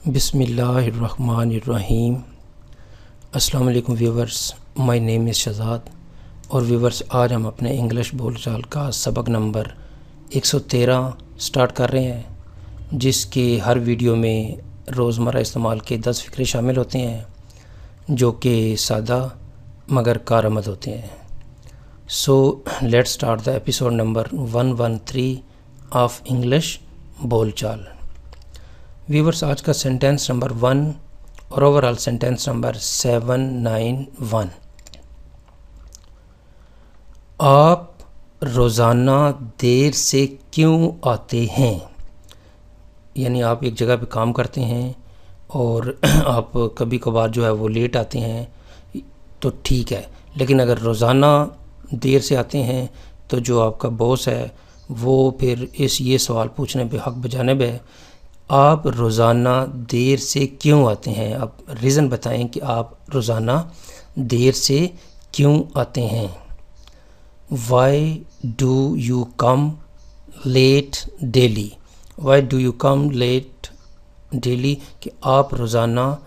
बिस्मिल्लाहिर्रहमानिर्रहीम। अस्सलाम वालेकुम viewers, my name is Shahzad. और व्यूवर्स, आज हम अपने इंग्लिश बोलचाल का सबक नंबर 113 स्टार्ट कर रहे हैं, जिसके हर वीडियो में रोज़मर्रा इस्तेमाल के 10 फ़िक्रे शामिल होते हैं, जो कि सादा मगर कारआमद होते हैं। So let's start the episode number 113 of English बोलचाल। व्यूवर्स, आज का सेंटेंस नंबर 1 और ओवरऑल सेंटेंस नंबर 791। आप रोज़ाना देर से क्यों आते हैं? यानी आप एक जगह पे काम करते हैं और आप कभी कभार जो है वो लेट आते हैं तो ठीक है, लेकिन अगर रोज़ाना देर से आते हैं तो जो आपका बॉस है वो फिर ये सवाल पूछने पे हक बजानिब है। आप रोज़ाना देर से क्यों आते हैं? आप रीज़न बताएं कि आप रोज़ाना देर से क्यों आते हैं। Why do you come late daily? Why do you come late daily, कि आप रोज़ाना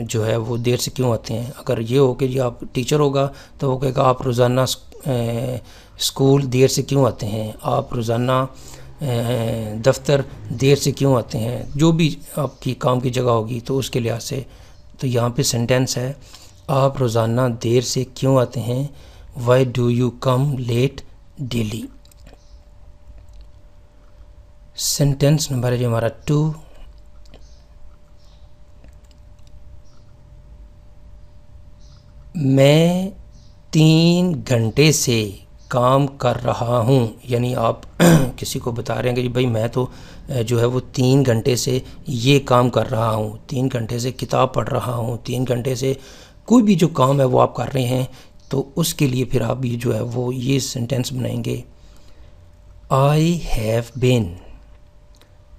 जो है वो देर से क्यों आते हैं। अगर ये हो कि जी आप टीचर होगा तो वो कहेगा आप रोज़ाना स्कूल देर से क्यों आते हैं, आप रोज़ाना दफ्तर देर से क्यों आते हैं। जो भी आपकी काम की जगह होगी तो उसके लिहाज से तो यहाँ पे सेंटेंस है, आप रोज़ाना देर से क्यों आते हैं। Why do you come late daily. Sentence number है जी हमारा 2। मैं 3 घंटे से काम कर रहा हूँ। यानी आप किसी को बता रहे हैं कि जी भाई मैं तो जो है वो 3 घंटे से ये काम कर रहा हूँ, 3 घंटे से किताब पढ़ रहा हूँ, 3 घंटे से कोई भी जो काम है वो आप कर रहे हैं, तो उसके लिए फिर आप ये जो है वो ये सेंटेंस बनाएंगे, I have been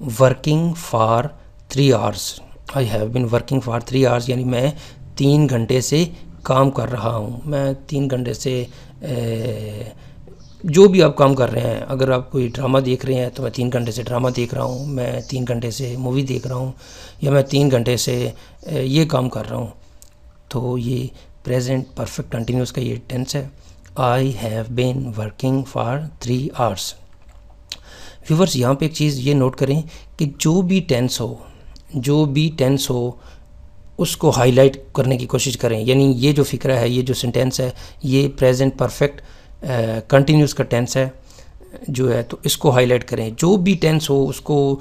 working for 3 hours. I have been working for 3 hours, यानी मैं 3 घंटे से काम कर रहा हूँ। मैं 3 घंटे से जो भी आप काम कर रहे हैं, अगर आप कोई ड्रामा देख रहे हैं तो मैं 3 घंटे से ड्रामा देख रहा हूँ, मैं 3 घंटे से मूवी देख रहा हूँ, या मैं 3 घंटे से ये काम कर रहा हूँ। तो ये प्रेजेंट परफेक्ट कंटिन्यूस का ये टेंस है, I have been working for 3 hours. Viewers, यहाँ पे एक चीज़ ये नोट करें कि जो भी टेंस हो उसको हाईलाइट करने की कोशिश करें। यानी ये जो फ़िक्रा है, ये जो सेंटेंस है, ये प्रेजेंट परफेक्ट कंटिन्यूस का टेंस है जो है, तो इसको हाईलाइट करें। जो भी टेंस हो उसको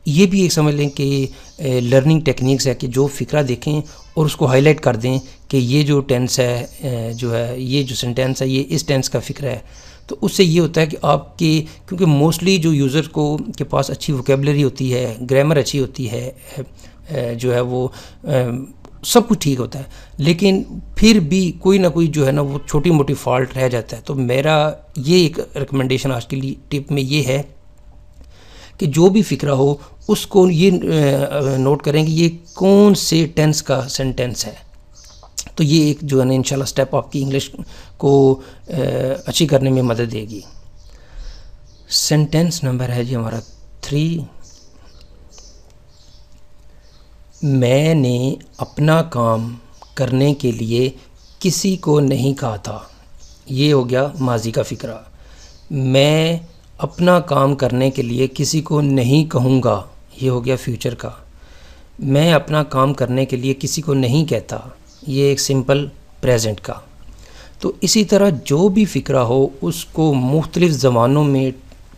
ये भी एक समझ लें कि लर्निंग टेक्निक्स है कि जो फ़िक्रा देखें और उसको हाईलाइट कर दें कि ये जो टेंस है जो है, ये जो सेंटेंस है ये इस टेंस का फ़िक्रा है। तो उससे ये होता है कि आपके, क्योंकि मोस्टली जो यूज़र को के पास अच्छी वोकेबलरी होती है, ग्रामर अच्छी होती है, जो है वो सब कुछ ठीक होता है, लेकिन फिर भी कोई ना कोई जो है ना वो छोटी मोटी फॉल्ट रह जाता है। तो मेरा ये एक रिकमेंडेशन आज के लिए टिप में ये है कि जो भी फ़िक्रा हो उसको ये नोट करें कि ये कौन से टेंस का सेंटेंस है। तो ये एक जो है ना इंशाल्लाह स्टेप आपकी इंग्लिश को अच्छी करने में मदद देगी। सेंटेंस नंबर है जी हमारा 3। मैंने अपना काम करने के लिए किसी को नहीं कहा था। ये हो गया माजी का फ़िक्रा। मैं अपना काम करने के लिए किसी को नहीं कहूँगा, ये हो गया फ्यूचर का। मैं अपना काम करने के लिए किसी को नहीं कहता, ये एक सिंपल प्रेजेंट का। तो इसी तरह जो भी फ़िक्रा हो उसको मुख्तलिफ़ ज़बानों में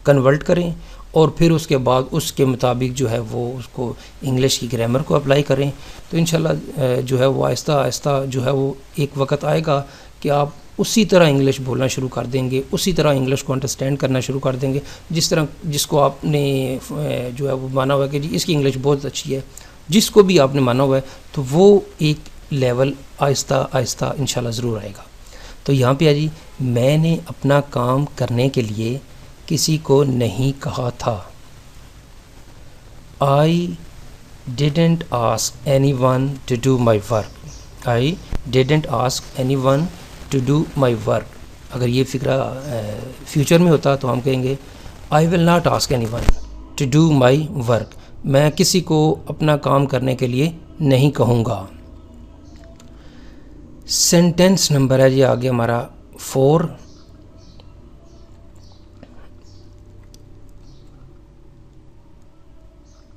कन्वर्ट करें और फिर उसके बाद उसके मुताबिक जो है वो उसको इंग्लिश की ग्रामर को अप्लाई करें। तो इंशाल्लाह जो है वो आहिस्ता आहिस्ता जो है वो एक वक्त आएगा कि आप उसी तरह इंग्लिश बोलना शुरू कर देंगे, उसी तरह इंग्लिश को अंडरस्टैंड करना शुरू कर देंगे जिस तरह जिसको आपने जो है वो माना हुआ है कि जी इसकी इंग्लिश बहुत अच्छी है। जिसको भी आपने माना हुआ है तो वो एक लेवल आहिस्ता आहिस्ता इंशाल्लाह ज़रूर आएगा। तो यहाँ पे जी, मैंने अपना काम करने के लिए किसी को नहीं कहा था। I didn't ask anyone to do my work. I didn't ask anyone to do my work. अगर ये फ़िक्रा फ्यूचर में होता तो हम कहेंगे I will not ask anyone to do my work. मैं किसी को अपना काम करने के लिए नहीं कहूँगा। सेंटेंस नंबर है जी आगे हमारा 4।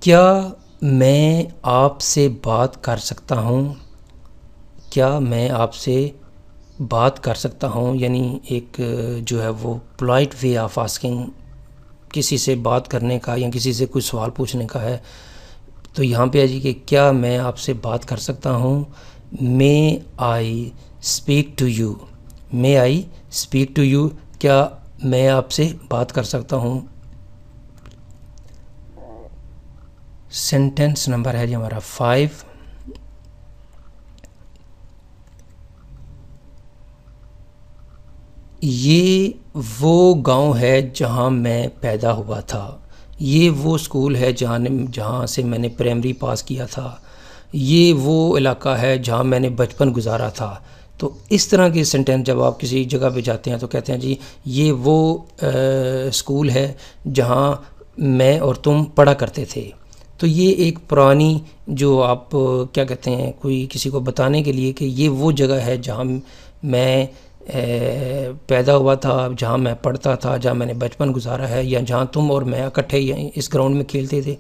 क्या मैं आपसे बात कर सकता हूँ? क्या मैं आपसे बात कर सकता हूँ, यानी एक जो है वो पोलाइट वे ऑफ आस्किंग, किसी से बात करने का या किसी से कोई सवाल पूछने का है। तो यहाँ पे है जी कि क्या मैं आपसे बात कर सकता हूँ। May I speak to you. May I speak to you, क्या मैं आपसे बात कर सकता हूँ। सेंटेंस नंबर है जी हमारा 5। ये वो गांव है जहां मैं पैदा हुआ था। ये वो स्कूल है जहां से मैंने प्राइमरी पास किया था। ये वो इलाका है जहां मैंने बचपन गुजारा था। तो इस तरह के सेंटेंस जब आप किसी जगह पे जाते हैं तो कहते हैं जी ये वो स्कूल है जहां मैं और तुम पढ़ा करते थे। तो ये एक पुरानी जो आप क्या कहते हैं, कोई किसी को बताने के लिए कि ये वो जगह है जहां मैं पैदा हुआ था, जहाँ मैं पढ़ता था, जहाँ मैंने बचपन गुजारा है, या जहाँ तुम और मैं इकट्ठे इस ग्राउंड में खेलते थे।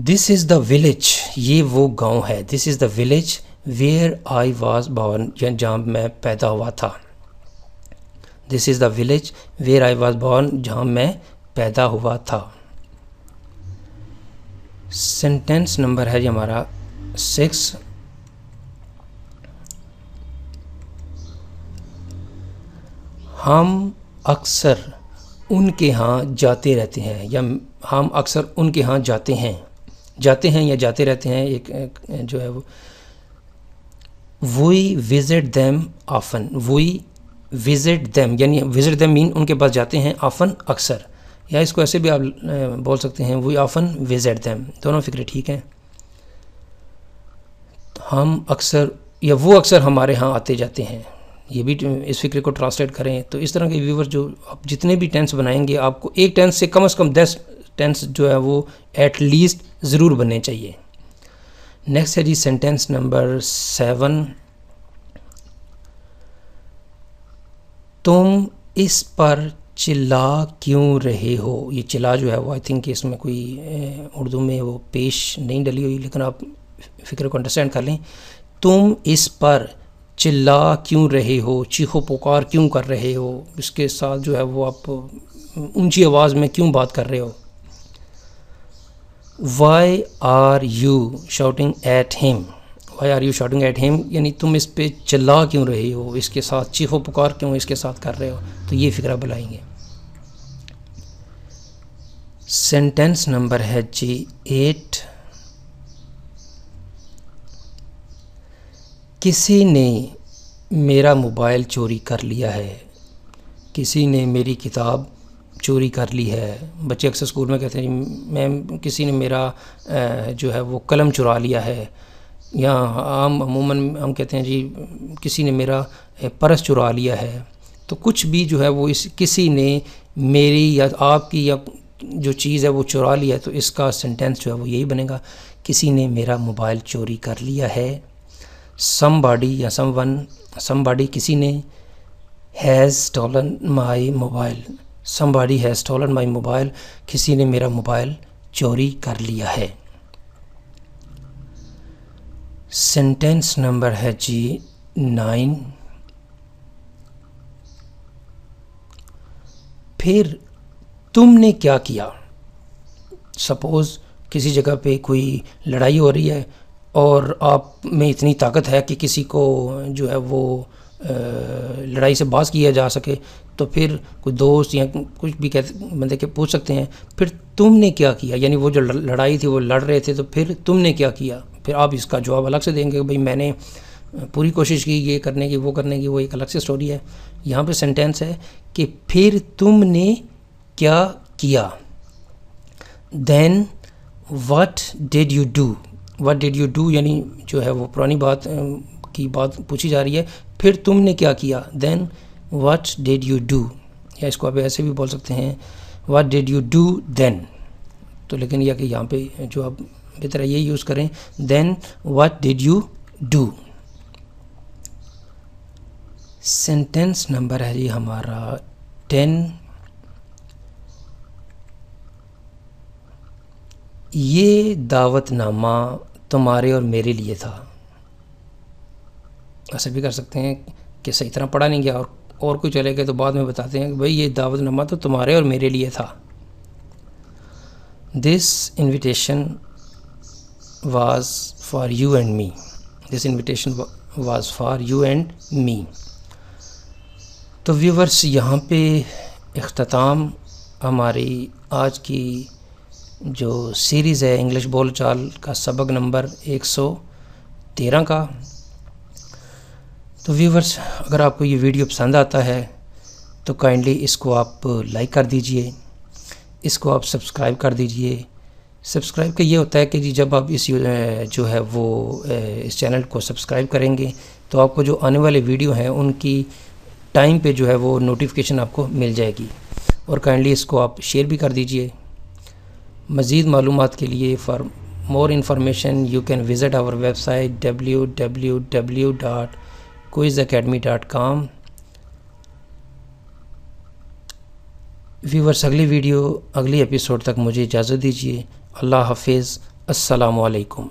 दिस इज़ द विलेज, ये वो गांव है। This is the village where I was born, जहाँ मैं पैदा हुआ था। This is the village where I was born, जहाँ मैं पैदा हुआ था। सेंटेंस नंबर है जी हमारा 6। हम अक्सर उनके यहाँ जाते रहते हैं, या हम अक्सर उनके यहाँ जाते हैं या जाते रहते हैं। एक जो है वो we visit them often. We visit them, यानी विजिट देम मीन उनके पास जाते हैं, ऑफन अक्सर, या इसको ऐसे भी आप बोल सकते हैं वी ऑफन विजिट देम। दोनों फिक्रे ठीक हैं। हम अक्सर या वो अक्सर हमारे यहाँ आते जाते हैं, ये भी इस फिक्रे को ट्रांसलेट करें। तो इस तरह के व्यूवर जो आप जितने भी टेंस बनाएंगे, आपको एक टेंस से कम 10 टेंस जो है वो एट लीस्ट ज़रूर बनने चाहिए। नेक्स्ट है जी सेंटेंस नंबर 7। तुम इस पर चिल्ला क्यों रहे हो। ये चिल्ला जो है वो आई थिंक इसमें कोई उर्दू में वो पेश नहीं डली हुई, लेकिन आप फिक्र को अंडरस्टैंड कर लें। तुम इस पर चिल्ला क्यों रहे हो, चीखो पुकार क्यों कर रहे हो, इसके साथ जो है वो आप ऊंची आवाज़ में क्यों बात कर रहे हो। Why are you shouting at him. Why are you shouting at him, यानी तुम इस पे चिल्ला क्यों रहे हो, इसके साथ चीखो पुकार क्यों इसके साथ कर रहे हो। तो ये फिक्रा बुलाएंगे। सेंटेंस नंबर है जी 8। किसी ने मेरा मोबाइल चोरी कर लिया है। किसी ने मेरी किताब चोरी कर ली है। बच्चे अक्सर स्कूल में कहते हैं मैम किसी ने मेरा जो है वो कलम चुरा लिया है, या अमूमन हम कहते हैं जी किसी ने मेरा पर्स चुरा लिया है। तो कुछ भी जो है वो इस किसी ने मेरी या आपकी या जो चीज़ है वो चुरा लिया है, तो इसका सेंटेंस जो है वो यही बनेगा, किसी ने मेरा मोबाइल चोरी कर लिया है। somebody या someone, somebody किसी ने, has stolen my mobile, somebody has stolen my mobile, किसी ने मेरा मोबाइल चोरी कर लिया है। सेंटेंस नंबर है जी 9। फिर तुमने क्या किया। सपोज़ किसी जगह पे कोई लड़ाई हो रही है और आप में इतनी ताकत है कि किसी को जो है वो लड़ाई से बाज किया जा सके, तो फिर कोई दोस्त या कुछ भी बंदे के पूछ सकते हैं फिर तुमने क्या किया, यानी वो जो लड़ाई थी वो लड़ रहे थे तो फिर तुमने क्या किया। फिर आप इसका जवाब अलग से देंगे, भाई मैंने पूरी कोशिश की ये करने की वो करने की, वो एक अलग से स्टोरी है। यहाँ पे सेंटेंस है कि फिर तुमने क्या किया। Then what did you do. What did you do यानी जो है वो पुरानी बात की बात पूछी जा रही है, फिर तुमने क्या किया। Then what did you do, या इसको आप ऐसे भी बोल सकते हैं what did you do then. तो लेकिन यह कि यहाँ पे जो आप बेहतर ये यूज़ करें, then what did you do. Sentence number है जी हमारा 10। ये दावतनामा तुम्हारे और मेरे लिए था। ऐसे भी कर सकते हैं कि सही तरह पढ़ा नहीं गया और कोई चले गए तो बाद में बताते हैं कि भाई ये दावतनामा तो तुम्हारे और मेरे लिए था। This invitation was for you and me. This invitation was for you and me. तो व्यूवर्स, यहाँ पे इख्तिताम हमारी आज की जो सीरीज़ है इंग्लिश बोलचाल का सबक नंबर 113 का। तो व्यूवर्स, अगर आपको ये वीडियो पसंद आता है तो काइंडली इसको आप लाइक कर दीजिए, इसको आप सब्सक्राइब कर दीजिए। सब्सक्राइब का ये होता है कि जी जब आप इस जो है वो इस चैनल को सब्सक्राइब करेंगे तो आपको जो आने वाले वीडियो हैं उनकी टाइम पे जो है वो नोटिफिकेशन आपको मिल जाएगी। और काइंडली इसको आप शेयर भी कर दीजिए। मज़ीद मालूमात के लिए for more information you can visit our website www.quizzacademy.com। Viewers, अगली एपिसोड तक मुझे इजाज़त दीजिए। अल्लाह हाफिज़। अस्सलामु अलैकुम।